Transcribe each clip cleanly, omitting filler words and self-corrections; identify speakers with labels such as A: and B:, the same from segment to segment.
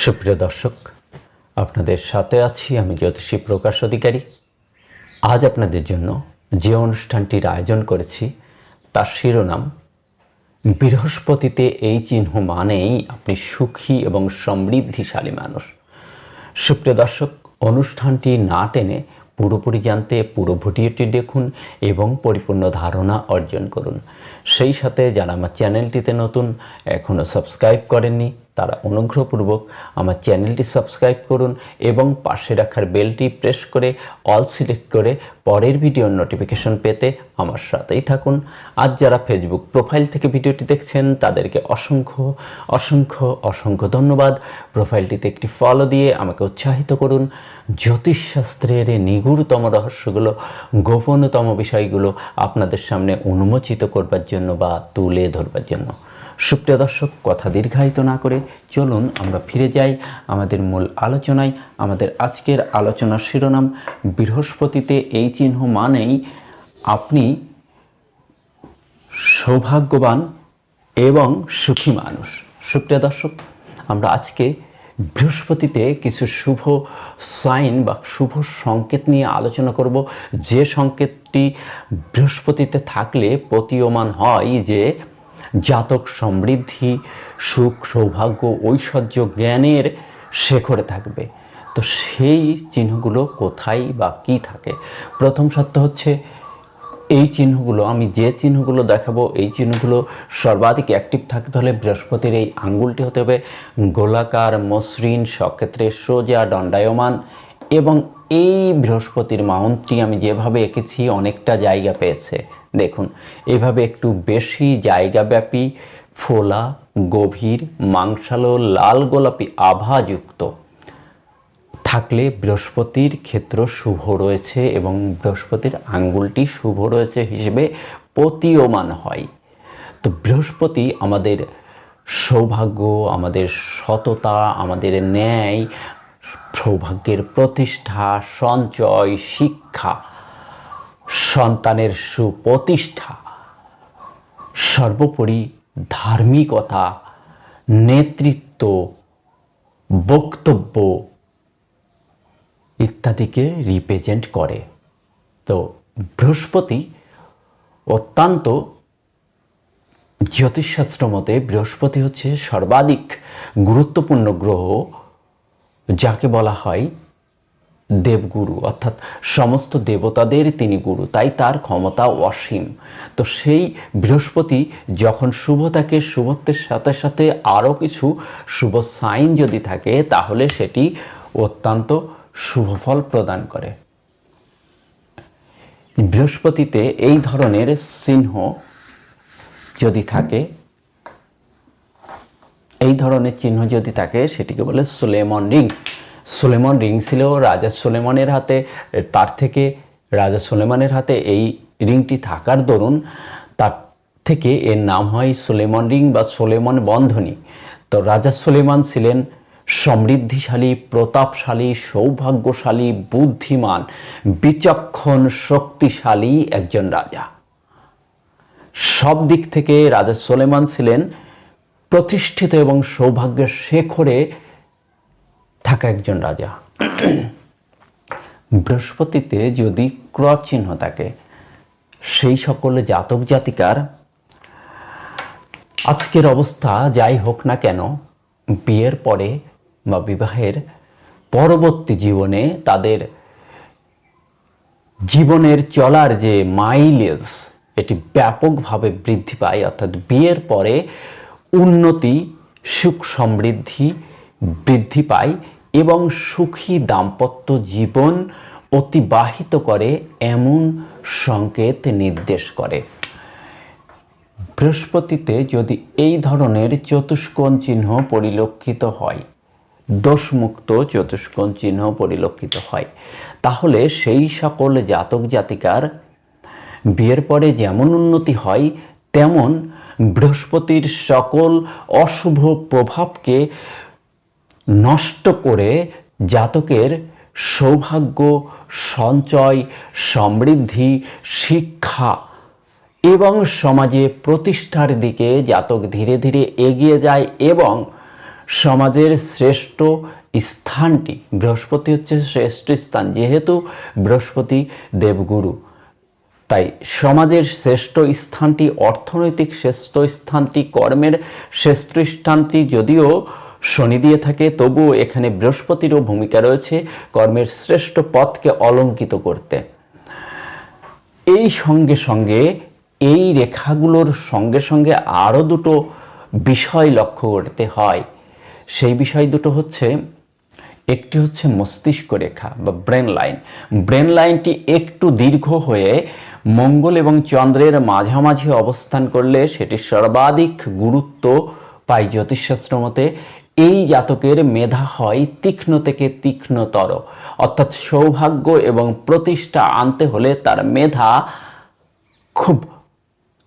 A: সুপ্রিয় দর্শক, আপনাদের সাথে আছি আমি জ্যোতিষী প্রকাশ অধিকারী। আজ আপনাদের জন্য যে অনুষ্ঠানটির আয়োজন করেছি তার শিরোনাম বৃহস্পতিতে এই চিহ্ন মানেই আপনি সুখী এবং সমৃদ্ধিশালী মানুষ। সুপ্রিয় দর্শক, অনুষ্ঠানটি না টেনে পুরোপুরি জানতে পুরো ভিডিওটি দেখুন এবং পরিপূর্ণ ধারণা অর্জন করুন। সেই সাথে যারা আমার চ্যানেলটিতে নতুন, এখনও সাবস্ক্রাইব করেননি, তারা অনুগ্রহপূর্বক আমার চ্যানেলটি সাবস্ক্রাইব করুন এবং পাশে রাখার বেলটি প্রেস করে অল সিলেক্ট করে পরের ভিডিওর নোটিফিকেশন পেতে আমার সাথেই থাকুন। আজ যারা ফেসবুক প্রোফাইল থেকে ভিডিওটি দেখছেন তাদেরকে অসংখ্য অসংখ্য অসংখ্য ধন্যবাদ। প্রোফাইলটিতে একটি ফলো দিয়ে আমাকে উৎসাহিত করুন জ্যোতিষশাস্ত্রের নিগূঢ়তম রহস্যগুলো, গোপনতম বিষয়গুলো আপনাদের সামনে উন্মোচিত করবার জন্য বা তুলে ধরবার জন্য। সুপ্রিয় দর্শক, কথা দীর্ঘায়িত না করে চলুন আমরা ফিরে যাই আমাদের মূল আলোচনায়। আমাদের আজকের আলোচনার শিরোনাম বৃহস্পতিতে এই চিহ্ন মানেই আপনি সৌভাগ্যবান এবং সুখী মানুষ। সুপ্রিয় দর্শক, আমরা আজকে বৃহস্পতিতে কিছু শুভ সাইন বা শুভ সংকেত নিয়ে আলোচনা করব, যে সংকেতটি বৃহস্পতিতে থাকলে প্রতীয়মান হয় যে জাতক সমৃদ্ধি, সুখ, সৌভাগ্য, ঐশ্বর্য, জ্ঞানের শেখরে থাকবে। তো সেই চিহ্নগুলো কোথায় বা কী থাকে? প্রথম সত্য হচ্ছে এই চিহ্নগুলো, আমি যে চিহ্নগুলো দেখাবো এই চিহ্নগুলো সর্বাধিক অ্যাক্টিভ থাকতে হলে বৃহস্পতির এই আঙ্গুলটি হতে হবে গোলাকার, মসৃণ, সক্ষেত্রে সোজা, দণ্ডায়মান, এবং এই বৃহস্পতির মাউন্টটি আমি যেভাবে এঁকেছি অনেকটা জায়গা পেয়েছে। দেখুন, এভাবে একটু বেশি জায়গাব্যাপী, ফোলা, গভীর, মাংসালো, লাল গোলাপি আভাযুক্ত থাকলে বৃহস্পতির ক্ষেত্র শুভ রয়েছে এবং বৃহস্পতির আঙ্গুলটি শুভ রয়েছে হিসেবে প্রতীয়মান হয়। তো বৃহস্পতি আমাদের সৌভাগ্য, আমাদের সততা, আমাদের ন্যায়, সৌভাগ্যের প্রতিষ্ঠা, সঞ্চয়, শিক্ষা, সন্তানের সুপ্রতিষ্ঠা, সর্বোপরি ধার্মিকতা, নেতৃত্ব, বক্তব্য ইত্যাদিকে রিপ্রেজেন্ট করে। তো বৃহস্পতি অত্যন্ত, জ্যোতিষশাস্ত্র মতে বৃহস্পতি হচ্ছে সর্বাধিক গুরুত্বপূর্ণ গ্রহ, যাকে বলা হয় দেবগুরু, অর্থাৎ সমস্ত দেবতাদের তিনি গুরু, তাই তার ক্ষমতা অসীম। তো সেই বৃহস্পতি যখন শুভ থাকে, শুভত্বের সাথে সাথে আরও কিছু শুভ সাইন যদি থাকে তাহলে সেটি অত্যন্ত শুভ ফল প্রদান করে। বৃহস্পতিতে এই ধরনের চিহ্ন যদি থাকে, এই ধরনের চিহ্ন যদি থাকে সেটিকে বলে সুলেমান রিং। সুলেমান রিং ছিল রাজা সুলেমানের হাতে, তার থেকে রাজা সুলেমানের হাতে এই রিংটি থাকার দরুন তার থেকে এর নাম হয় সুলেমান রিং বা সুলেমান বন্ধনী। তো রাজা সুলেমান ছিলেন সমৃদ্ধিশালী, প্রতাপশালী, সৌভাগ্যশালী, বুদ্ধিমান, বিচক্ষণ, শক্তিশালী একজন রাজা। সব দিক থেকে রাজা সুলেমান ছিলেন প্রতিষ্ঠিত এবং সৌভাগ্যের শেখরে থাকা একজন রাজা। বৃহস্পতিতে যদি ক্রস চিহ্ন থাকে, সেই সকল জাতক জাতিকার আজকের অবস্থা যাই হোক না কেন, বিয়ের পরে বা বিবাহের পরবর্তী জীবনে তাদের জীবনের চলার যে মাইলেজ এটি ব্যাপকভাবে বৃদ্ধি পায়। অর্থাৎ বিয়ের পরে উন্নতি, সুখ, সমৃদ্ধি বৃদ্ধি পায় এবং সুখী দাম্পত্য জীবন অতিবাহিত করে এমন সংকেত নির্দেশ করে। বৃহস্পতিতে যদি এই ধরনের চতুষ্কোণ চিহ্ন পরিলক্ষিত হয়, দোষমুক্ত চতুষ্কোণ চিহ্ন পরিলক্ষিত হয়, তাহলে সেই সকল জাতক জাতিকার বিয়ের পরে যেমন উন্নতি হয় তেমন বৃহস্পতির সকল অশুভ প্রভাবকে নষ্ট করে জাতকের সৌভাগ্য, সঞ্চয়, সমৃদ্ধি, শিক্ষা এবং সমাজে প্রতিষ্ঠার দিকে জাতক ধীরে ধীরে এগিয়ে যায় এবং সমাজের শ্রেষ্ঠ স্থানটি, বৃহস্পতি হচ্ছে শ্রেষ্ঠ স্থান, যেহেতু বৃহস্পতি দেবগুরু, তাই সমাজের শ্রেষ্ঠ স্থানটি, অর্থনৈতিক শ্রেষ্ঠ স্থানটি, কর্মের শ্রেষ্ঠ স্থানটি যদিও শনি দিয়ে থাকে, তবুও এখানে বৃহস্পতিরও ভূমিকা রয়েছে কর্মের শ্রেষ্ঠ পথকে অলঙ্কিত করতে। এই সঙ্গে সঙ্গে এই রেখাগুলোর সঙ্গে সঙ্গে আরও দুটো বিষয় লক্ষ্য করতে হয়। সেই বিষয় দুটো হচ্ছে, একটি হচ্ছে মস্তিষ্ক রেখা বা ব্রেন লাইন। ব্রেন লাইনটি একটু দীর্ঘ হয়ে মঙ্গল এবং চন্দ্রের মাঝামাঝি অবস্থান করলে সেটি সর্বাধিক গুরুত্ব পায় জ্যোতিষশাস্ত্র মতে। এই জাতকের মেধা হয় তীক্ষ্ণ থেকে তীক্ষ্ণতর, অর্থাৎ সৌভাগ্য এবং প্রতিষ্ঠা আনতে হলে তার মেধা খুব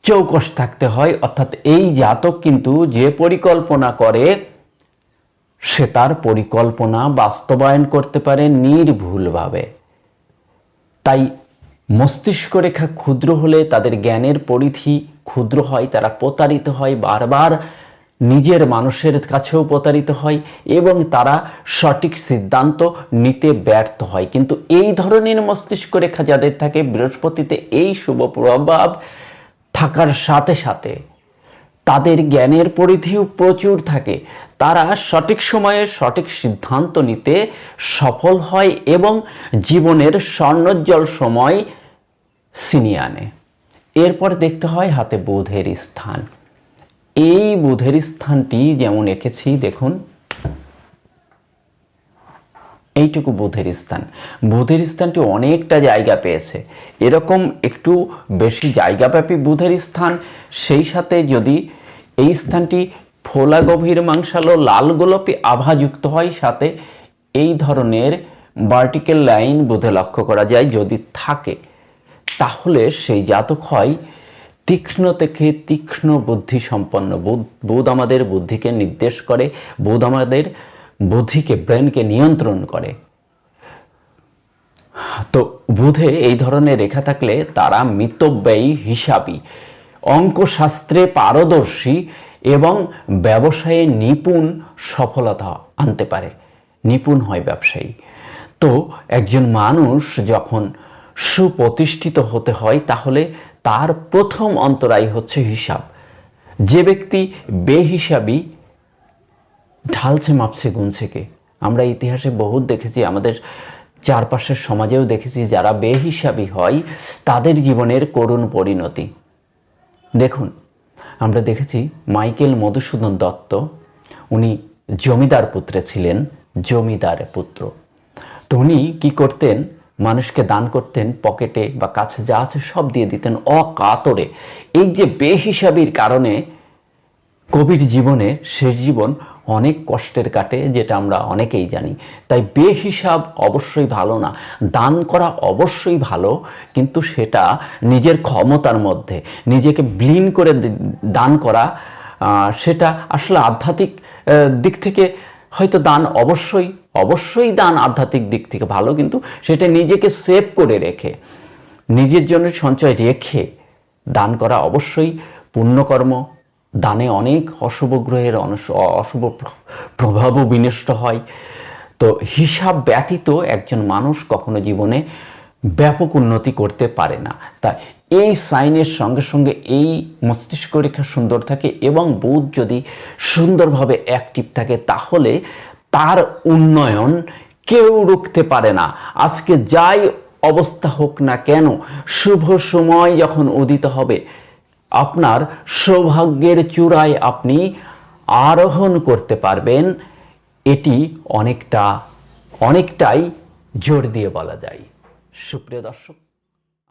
A: চৌকস থাকতে হয়। অর্থাৎ এই জাতক কিন্তু যে পরিকল্পনা করে সে তার পরিকল্পনা বাস্তবায়ন করতে পারে নির্ভুলভাবে। তাই মস্তিষ্ক রেখা ক্ষুদ্র হলে তাদের জ্ঞানের পরিধি ক্ষুদ্র হয়, তারা প্রতারিত হয়, বারবার নিজের মানুষের কাছেও প্রতারিত হয় এবং তারা সঠিক সিদ্ধান্ত নিতে ব্যর্থ হয়। কিন্তু এই ধরনের মস্তিষ্ক রেখা যাদের থাকে, বৃহস্পতিতে এই শুভ প্রভাব থাকার সাথে সাথে তাদের জ্ঞানের পরিধিও প্রচুর থাকে, তারা সঠিক সময়ে সঠিক সিদ্ধান্ত নিতে সফল হয় এবং জীবনের স্বর্ণোজ্জ্বল সময় ছিনিয়ে আনে। এরপর দেখতে হয় হাতে বুধের স্থান। এই বুধের স্থানটি যেমন এঁকেছি দেখুন, এইটুকু বুধের স্থান। বুধের স্থানটি অনেকটা জায়গা পেয়েছে, এরকম একটু বেশি জায়গাব্যাপী বুধের স্থান। সেই সাথে যদি এই স্থানটি ফোলা গভীর মাংসালো লাল গোলাপি আভাযুক্ত হয়, সাথে এই ধরনের ভার্টিক্যাল লাইন বুধে লক্ষ্য করা যায় যদি থাকে, তাহলে সেই জাতক হয় তীক্ষ্ণ থেকে তীক্ষ্ণ বুদ্ধি সম্পন্ন। বুধ আমাদের বুদ্ধিকে নির্দেশ করে, বুধ আমাদের বুদ্ধিকে, ব্রেনকে নিয়ন্ত্রণ করে। তো বুধে এই ধরনের রেখা থাকলে তারা মিতব্যয়ী, হিসাবী, অঙ্কশাস্ত্রে পারদর্শী এবং ব্যবসায়ে নিপুণ সফলতা আনতে পারে, নিপুণ হয় ব্যবসায়ী। তো একজন মানুষ যখন সুপ্রতিষ্ঠিত হতে হয় তাহলে তার প্রথম অন্তরায় হচ্ছে হিসাব। যে ব্যক্তি বেহিসাবী, ঢালছে মাপছে গুনছে কে। আমরা ইতিহাসে বহুত দেখেছি, আমাদের চারপাশের সমাজেও দেখেছি, যারা বেহিসাবী হয় তাদের জীবনের করুণ পরিণতি। দেখুন, আমরা দেখেছি মাইকেল মধুসূদন দত্ত, উনি জমিদার পুত্রে ছিলেন, জমিদারের পুত্র। তো উনি কী করতেন, মানুষকে দান করতেন, পকেটে বা কাছে যা আছে সব দিয়ে দিতেন অকাতরে। এই যে বেহিসাবির কারণে কবির জীবনে শেষ জীবন অনেক কষ্টের কাটে, যেটা আমরা অনেকেই জানি। তাই বেহিসাব অবশ্যই ভালো না। দান করা অবশ্যই ভালো, কিন্তু সেটা নিজের ক্ষমতার মধ্যে নিজেকে বিলীন করে দান করা, সেটা আসলে আধ্যাত্মিক দিক থেকে হয়তো দান অবশ্যই দান আধ্যাত্মিক দিক থেকে ভালো, কিন্তু সেটা নিজেকে সেভ করে রেখে, নিজের জন্য সঞ্চয় রেখে দান করা অবশ্যই পুণ্যকর্ম। দানে অনেক অশুভ গ্রহের অশুভ প্রভাবও বিনষ্ট হয়। তো হিসাব ব্যতীত একজন মানুষ কখনো জীবনে ব্যাপক উন্নতি করতে পারে না। তাই এই সাইনের সঙ্গে সঙ্গে এই মস্তিষ্ক রেখা সুন্দর থাকে এবং বুধ যদি সুন্দরভাবে অ্যাক্টিভ থাকে তাহলে তার উন্নয়ন কেউ রুখতে পারে না। আজকে যাই অবস্থা হোক না কেন, শুভ সময় যখন উদিত হবে, আপনার সৌভাগ্যের চূড়ায় আপনি আরোহণ করতে পারবেন। এটি অনেকটাই জোর দিয়ে বলা যায়। সুপ্রিয় দর্শক,